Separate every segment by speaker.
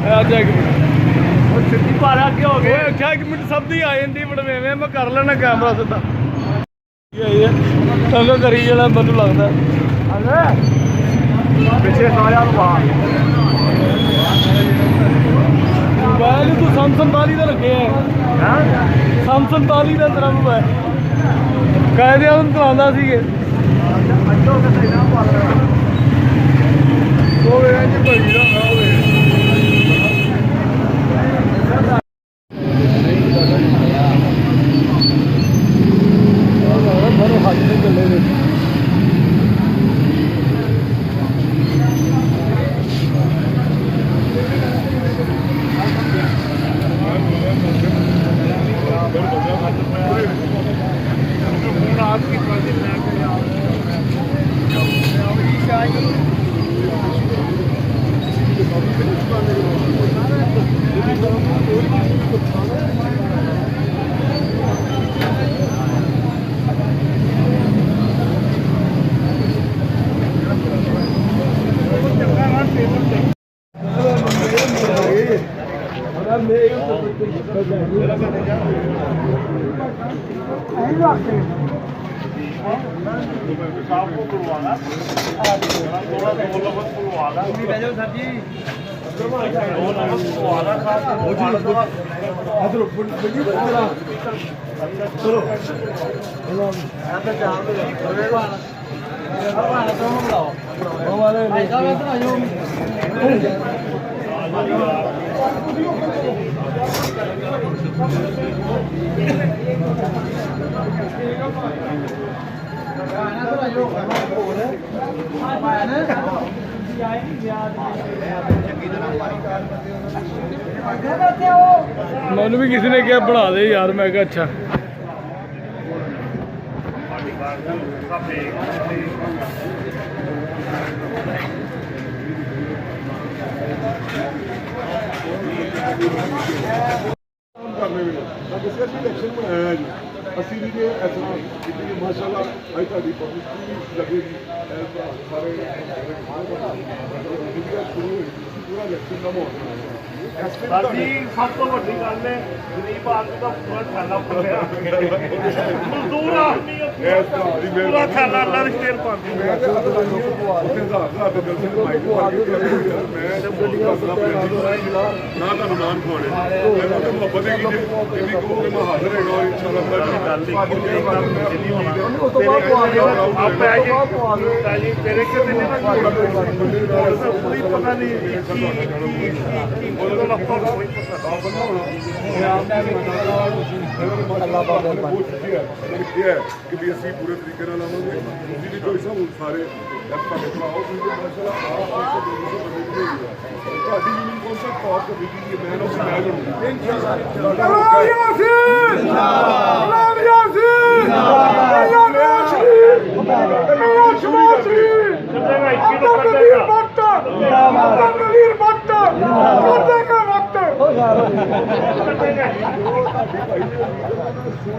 Speaker 1: ਅੱਜ ਇੱਕ ਮਿੰਟ
Speaker 2: ਸਿੱਧੀ ਭਾਰਾ ਅੱਗੇ ਹੋ ਗਏ।
Speaker 1: ਅੱਛਾ ਇੱਕ ਮਿੰਟ ਸਭ ਦੀ ਆ ਜਾਂਦੀ ਬੜਵੇਵੇਂ ਮੈਂ ਕਰ ਲੈਣਾ ਕੈਮਰਾ ਸਿੱਧਾ ਤੰਗ ਕਰੀ ਜਿਹੜਾ ਮੈਨੂੰ ਲੱਗਦਾ
Speaker 2: ਪਿੱਛੇ ਸਾਰਿਆਂ ਨੂੰ ਬਾਹਰ
Speaker 1: ਮੋਬਾਈਲ ਤੂੰ Samsung ਦਾ ਰੱਖਿਆ
Speaker 2: ਹੈ
Speaker 1: Samsung ਦਾ ਤੇਰਾ ਮੋਬਾਈਲ ਕਾਇਦੇ ਉਹਨੂੰ ਚਲਾਉਂਦਾ ਸੀਗੇ
Speaker 2: ਅੱਜੋ ਤੇ ਸਹੀ ਨਾ ਪਾ ਲੈ
Speaker 1: ਉਹ ਵੇ ਜੀ ਭਾਈ ਦਾ ਹੋਵੇ ਬੜੇ ਹੱਥ ਤੇ ਚੱਲੇ ਨੇ ਮੈਨੂੰ ਵੀ ਕਿਸੇ ਨੇ ਕਿਹਾ ਬਣਾ ਦੇ ਯਾਰ ਮੈਂ ਕਿਹਾ ਅੱਛਾ
Speaker 3: ਇਲੈਕਸ਼ਨ ਬਣਾਇਆ ਜੀ ਅਸੀਂ ਵੀ ਜੇ ਇਸ ਤਰ੍ਹਾਂ ਕੀਤੀ ਮਾਸ਼ਾਅੱਲਾ ਅੱਜ ਤੁਹਾਡੀ ਪਬਲਿਕ ਲੱਗੇਗੀ ਸਾਰੇ ਪੂਰਾ ਇਲੈਕਸ਼ਨ ਦਾ ਮਾਹੌਲ
Speaker 2: ਸਾਡੀ ਸਭ ਤੋਂ ਵੱਡੀ ਗੱਲ ਹੈ ਗਰੀਬ ਆਦਮੀ ਦਾ ਪੂਰਾ ਖਾਣਾ ਪੜਿਆ ਮਜ਼ਦੂਰ ਆਦਮੀ ਪੂਰਾ ਖਾਣਾ ਅੱਲਾ ਦੇ ਸ਼ੇਰ ਪਾਉਂਦੀ
Speaker 3: ਮੈਂ ਤੇ ਨਾ ਤੁਹਾਨੂੰ ਨਾਮ ਖਵਾਉਣੇ ਮੈਨੂੰ ਤਾਂ ਮੁਹੱਬਤ ਹੈ ਕਿ ਜਿੰਨੀ ਕਹੋਗੇ ਮੈਂ ਹਾਜ਼ਰ ਹੈਗਾ ਔਰ ਇਨਸ਼ਾਅੱਲਾ
Speaker 2: ਤੇਰੇ ਕਿਤੇ ਨਹੀਂ ਪਤਾ ਨਹੀਂ ਕਿ ਵੀ ਅਸੀਂ ਪੂਰੇ ਤਰੀਕੇ ਨਾਲ ਆਵਾਂਗੇ ਤੁਸੀਂ ਵੀ ਕੋਈ ਸਭ ਸਾਰੇ ਤੁਹਾਡੇ ਭਰਾਓ ਤੁਹਾਡੀ union council top committee the man of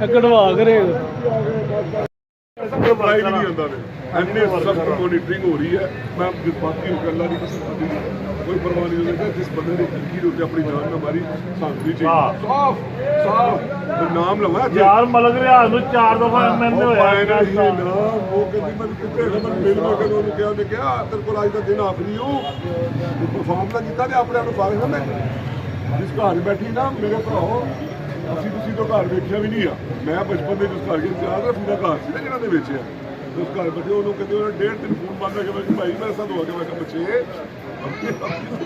Speaker 1: ਕਢਵਾ ਕਰੇ
Speaker 3: ਸਪਲਾਈ ਵੀ ਨਹੀਂ ਹੁੰਦਾ ਇੰਨੇ ਸਖਤ ਮੋਨੀਟਰਿੰਗ ਹੋ ਰਹੀ ਹੈ ਮੈਂ ਬਾਕੀ ਗੱਲਾਂ ਦੀ ਕੋਈ ਪਰਵਾਹ ਨਹੀਂ ਹੁੰਦਾ ਜਿਸ ਬੰਦੇ ਨੇ ਕੀ ਦੇ ਉੱਤੇ ਆਪਣੀ ਜਾਨ ਨਾ ਮਾਰੀ ਸਾਨੂੰ ਵੀ ਚਾਹੀਦਾ ਸਾਫ਼ ਨਾਮ ਲਵਾਂ
Speaker 2: ਯਾਰ ਮਲਕ ਰਿਆਜ਼ ਨੂੰ 4 ਦਫਾ ਐਮਐਲਏ ਹੋਇਆ
Speaker 3: ਉਹ ਕਹਿੰਦੀ ਮੈਂ ਕਿੱਥੇ ਮਿਲ ਮੈਂ ਕਦੋਂ ਉਹਨੂੰ ਕਿਹਾ ਉਹਨੇ ਕਿਹਾ ਤੇਰੇ ਕੋਲ ਅੱਜ ਦਾ ਦਿਨ ਆਖਰੀ ਹੋ ਪਰਫਾਰਮ ਤਾਂ ਕੀਤਾ ਤੇ ਆਪਣੇ ਆਪ ਨੂੰ ਬਾਹਰ ਹੁੰਦਾ ਜਿਸ ਘਰ ਬੈਠੀ ਨਾ ਮੇਰੇ ਭਰਾਓ ਅਸੀਂ ਤੁਸੀਂ ਤੋਂ ਘਰ ਵੇਖਿਆ ਵੀ ਨਹੀਂ ਆ ਮੈਂ ਬਚਪਨ ਦੇ ਜਿਸ ਘਰ ਕੇ ਯਾਦ ਰੱਖੂ ਦਾ ਘਰ ਸੀ ਨਾ ਜਿਹਨਾਂ ਦੇ ਵੇਚਿਆ ਉਸ ਘਰ ਬੈਠੇ ਉਹਨੂੰ ਕਹਿੰਦੇ ਉਹਨਾਂ 1.5 ਦਿਨ ਫੋਨ ਬੰਦ ਕਰਕੇ ਮੈਂ ਭਾਈ ਮੈਂ ਸਾਥ ਹੋ ਕੇ ਮੈਂ ਕਿਹਾ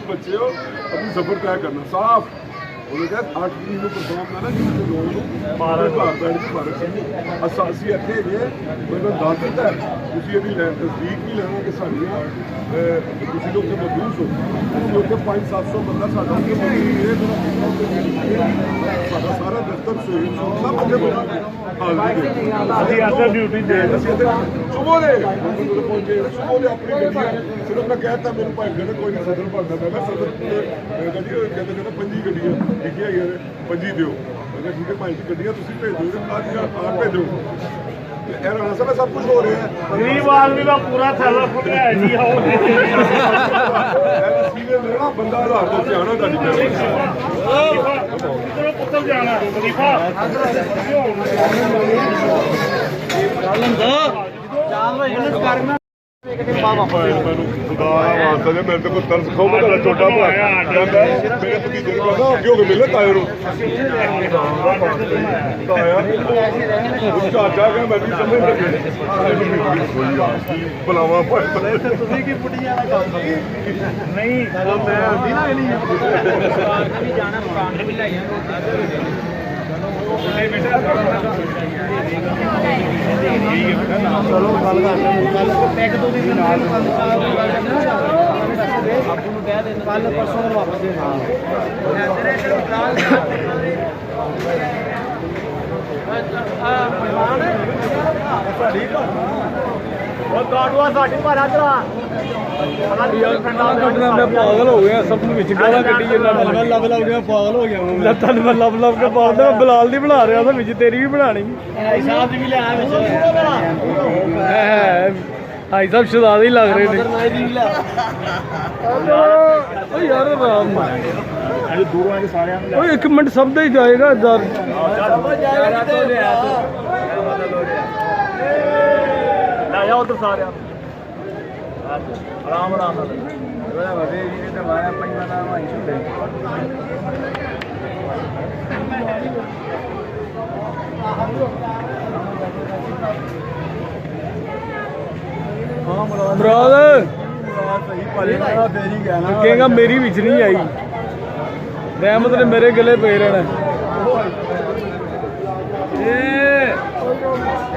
Speaker 3: ਬੱਚੇ ਹੋ ਆਪਣੀ ਸਫ਼ਰ ਤੈਅ ਕਰਨਾ ਸਾਫ਼ ਉਹਨੇ ਕਿਹਾ 8 ਤਰੀਕ ਨੂੰ ਪਰਫਾਰਮ ਨਾ ਜਿਹਨੂੰ ਲੋਕ ਨੂੰ ਘਰ ਬੈਠ ਕੇ ਮਾਰਕ ਸੀ ਅਸੀਂ ਇੱਥੇ ਹੈਗੇ ਮੈਨੂੰ ਦੱਸ ਦਿੱਤਾ ਤੁਸੀਂ ਇਹਦੀ ਤਸਦੀਕ ਵੀ ਲੈਣਾ ਕਿ ਸਾਡੀਆਂ ਤੁਸੀਂ ਲੋਕ ਮਹਿਸੂਸ ਹੋ ਤੁਸੀਂ ਉੱਥੇ 500-700 ਬੰਦਾ ਸਾਡਾ ਸਾਡਾ ਸਾਰਾ ਦਫ਼ਤਰ ਸਭ ਅੱਗੇ
Speaker 2: ਅਸੀਂ ਆਦਰ ਡਿਊਟੀ ਦੇ
Speaker 3: ਸੁਬਹ ਦੇ ਆਪਣੀ ਗੱਡੀਆਂ ਸਿਰਫ ਮੈਂ ਕਹਿਤਾ ਮੈਨੂੰ ਭਾਈ ਕਹਿੰਦਾ ਕੋਈ ਨਹੀਂ ਸਦਰ ਭਰਦਾ ਮੈਂ ਸਦਰ ਗੱਡੀ ਕਹਿੰਦਾ 25 ਗੱਡੀਆਂ ਲਿਖੀਆਂ ਹੈਗੀਆਂ ਨੇ 25 ਦਿਓ ਮੈਂ ਕਿਹਾ ਠੀਕ ਹੈ ਭਾਈ ਜੀ ਗੱਡੀਆਂ ਤੁਸੀਂ ਭੇਜੋ ਤੇ ਕਾਰ ਭੇਜੋ ਇਹ ਰਾਣਾ ਸਾਹਿਬ ਸਭ ਕੁਝ ਹੋ ਰਿਹਾ ਹੈ
Speaker 2: ਗਰੀਬ ਆਦਮੀ ਦਾ ਪੂਰਾ ਥੈਲਾ ਫੁੱਲਿਆ ਜੀ ਆਓ
Speaker 3: ਸੀਨੀਅਰ ਮੇਰਾ ਬੰਦਾ ਆਧਾਰ ਤੋਂ ਧਿਆਨ ਤੁਹਾਡੀ
Speaker 2: ਕਿਧਰੋਂ ਪੁੱਤਰ ਜਾਣਾ ਖਲੀਫਾ
Speaker 3: ਮੈਨੂੰ ਖੁਦਾ ਵਾਸਤੇ ਜੇ ਮੇਰੇ ਤੇ ਕੋਈ ਤਰਸ ਖਾਓ ਮੈਂ ਤੁਹਾਡਾ ਛੋਟਾ ਭਰਾ ਜਾਂਦਾ ਮੇਰੇ ਭਤੀਜੇ ਨੂੰ ਕਹਿੰਦਾ ਅੱਗੇ ਹੋ ਕੇ ਮਿਲੇ ਤਾਏ ਨੂੰ ਤਾਇਆ ਉਹ ਚਾਚਾ ਕਹਿੰਦਾ ਮੈਨੂੰ ਸਮਝ ਲੱਗੇ ਬੁਲਾਵਾ
Speaker 1: ਤੁਸੀਂ ਕੀ ਪੁੱਟੀਆਂ ਦਾ ਕੰਮ
Speaker 2: ਨਹੀਂ
Speaker 1: ਮੈਂ ਆਂਦੀ ਨਾ ਇਹਨੀ ਚਲੋ ਗੱਲ ਕਰਦੇ ਇੱਕ ਦੋ ਦਿਨ ਨਾਲ ਆਪੂ ਨੂੰ ਕਹਿ ਦੇ ਕੱਲ ਪਰਸੋਂ ਨੂੰ ਵਾਪਸ ਦੇ ਉਹ ਕਾਟਵਾ ਸਾਡੀ ਭਾਰਾ ਚਲਾ ਕੱਢਣਾ ਮੈਂ ਪਾਗਲ ਹੋ ਗਿਆ ਸਭ ਨੂੰ ਵਿੱਚ ਗਾਲਾਂ ਕੱਢੀ ਜਾਂਦਾ ਲੱਭ ਲੱਭ ਗਿਆ ਪਾਗਲ ਹੋ ਗਿਆ ਮੈਂ ਤਨ ਮੈਂ ਲੱਭ ਲੱਭ ਕੇ ਪਾਗਲ ਬਲਾਲ ਦੀ ਬਣਾ ਰਿਹਾ ਤਾਂ ਵਿੱਚ ਤੇਰੀ ਵੀ ਬਣਾਣੀ ਭਾਈ ਸਾਹਿਬ ਦੀ ਵੀ ਲਿਆ ਵਿੱਚ ਭਾਈ ਸਾਹਿਬ ਸ਼ੁਦਾਦ ਹੀ ਲੱਗ ਰਹੇ ਨੇ ਓ ਯਾਰ ਆਰਾਮ ਨਾਲ
Speaker 2: ਦੂਰੋਂ ਆਏ ਸਾਰਿਆਂ ਨੂੰ
Speaker 1: ਓਏ 1 ਮਿੰਟ ਸਭ ਦਾ ਹੀ ਜਾਏਗਾ ਯਾਰ ਲੈ ਉਧਰ ਸਾਰਿਆਂ ਆਰਾਮ ਆਰਾਮ ਨਾਲ ਵਧੇ ਜੀ ਤੇ ਵਾਇਆ ਪੰਜਵਾਂ ਨਾਮ ਆਈ ਛੁੱਟੇ ਮੁਰਾਦ ਸਹੀ ਪਾਲੇਗਾ ਤੇਰੀ ਕਹਿਣਾ ਕਹੇਗਾ ਮੇਰੀ ਵਿੱਚ ਨਹੀਂ ਆਈ ਰਹਿਮਤ ਨੇ ਮੇਰੇ ਗਲੇ ਪੈ ਰਹਿਣਾ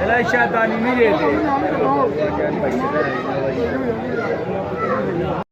Speaker 1: ਇਹਲਾ ਸ਼ੈਤਾਨੀ ਨਹੀਂ ਜੇ